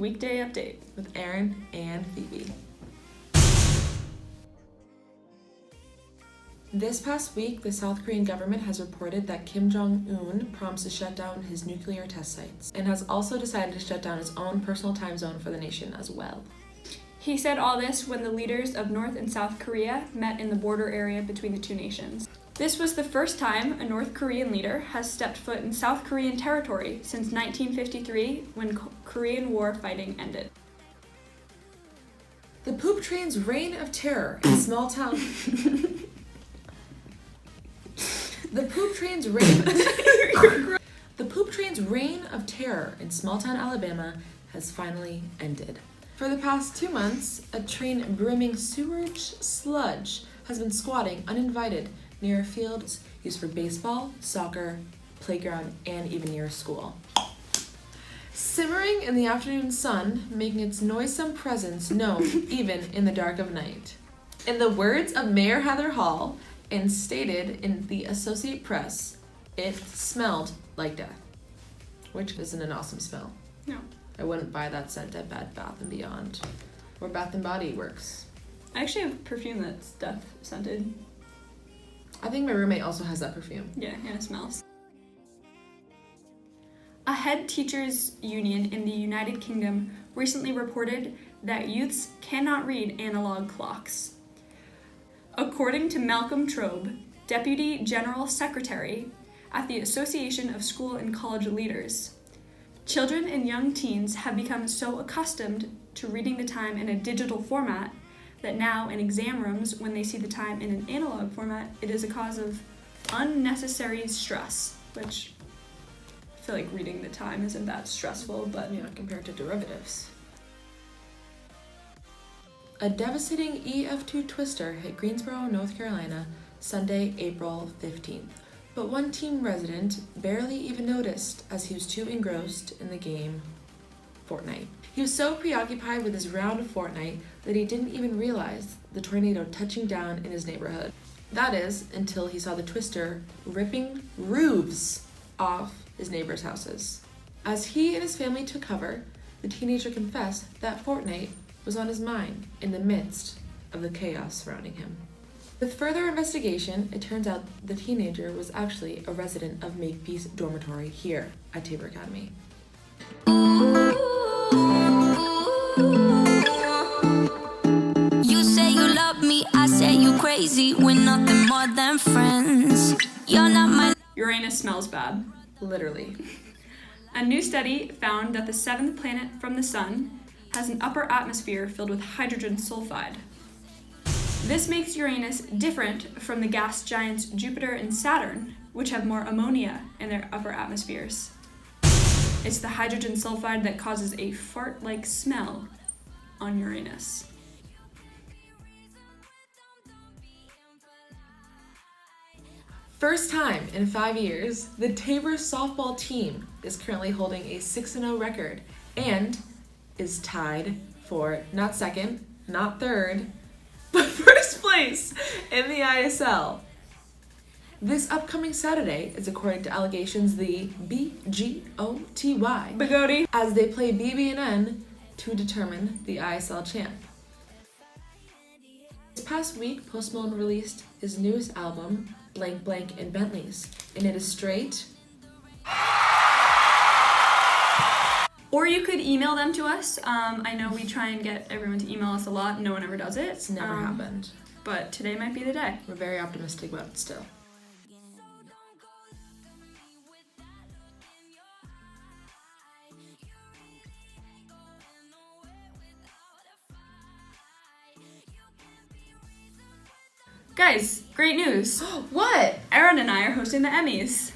Weekday Update with Aaron and Phoebe. This past week, the South Korean government has reported that Kim Jong-un promised to shut down his nuclear test sites and has also decided to shut down his own personal time zone for the nation as well. He said all this when the leaders of North and South Korea met in the border area between the two nations. This was the first time a North Korean leader has stepped foot in South Korean territory since 1953 when Korean War fighting ended. The poop train's reign of terror in small town... The poop train's reign of terror in small-town Alabama has finally ended. For the past 2 months, a train brimming sewage sludge has been squatting uninvited near fields used for baseball, soccer, playground, and even near school. Simmering in the afternoon sun, making its noisome presence known even in the dark of night. In the words of Mayor Heather Hall, and stated in the Associated Press, it smelled like death. Which isn't an awesome smell. No. I wouldn't buy that scent at Bed Bath & Beyond, or Bath & Body Works. I actually have perfume that's death scented. I think my roommate also has that perfume. Yeah, and it smells. A head teachers union in the United Kingdom recently reported that youths cannot read analog clocks. According to Malcolm Trobe, Deputy General Secretary at the Association of School and College Leaders, children and young teens have become so accustomed to reading the time in a digital format that now in exam rooms, when they see the time in an analog format, it is a cause of unnecessary stress, which I feel like reading the time isn't that stressful, but yeah, compared to derivatives. A devastating EF2 twister hit Greensboro, North Carolina, Sunday, April 15th. But one team resident barely even noticed as he was too engrossed in the game Fortnite. He was so preoccupied with his round of Fortnite that he didn't even realize the tornado touching down in his neighborhood. That is, until he saw the twister ripping roofs off his neighbors' houses. As he and his family took cover, the teenager confessed that Fortnite was on his mind in the midst of the chaos surrounding him. With further investigation, it turns out the teenager was actually a resident of Makepeace Dormitory here at Tabor Academy. You say you love me, I say you crazy. We're nothing more than friends. You're not my... Uranus smells bad. Literally. A new study found that the seventh planet from the sun has an upper atmosphere filled with hydrogen sulfide. This makes Uranus different from the gas giants Jupiter and Saturn, which have more ammonia in their upper atmospheres. It's the hydrogen sulfide that causes a fart-like smell on Uranus. First time in 5 years, the Tabor softball team is currently holding a 6-0 record and is tied for not second, not third, but first place in the ISL. This upcoming Saturday is, according to allegations, the BGOTY, Bugatti, as they play BB&N to determine the ISL champ. This past week, Post Malone released his newest album, Blank Blank in Bentleys, and it is straight. Or you could email them to us. I know we try and get everyone to email us a lot. No one ever does it. It's never happened. But today might be the day. We're very optimistic about it still. Guys, great news. What? Aaron and I are hosting the Emmys.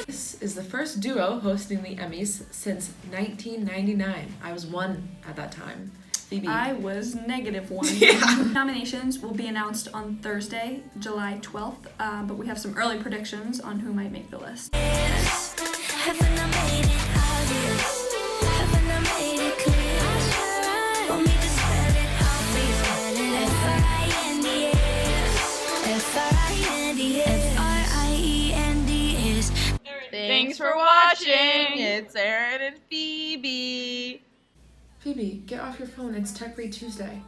This is the first duo hosting the Emmys since 1999. I was 1 at that time. Phoebe. I was -1. Yeah. Nominations will be announced on Thursday, July 12th, but we have some early predictions on who might make the list. F-R-I-N-D-S Thanks for watching. It's Aaron and Phoebe. Phoebe, get off your phone. It's Tech Read Tuesday.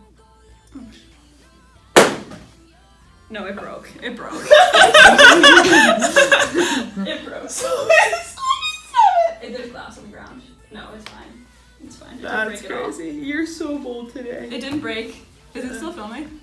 No, it broke. It broke. It broke. There's glass on the ground. No, it's fine. It's fine. It didn't break at all. You're so bold today. It didn't break. Is it still filming?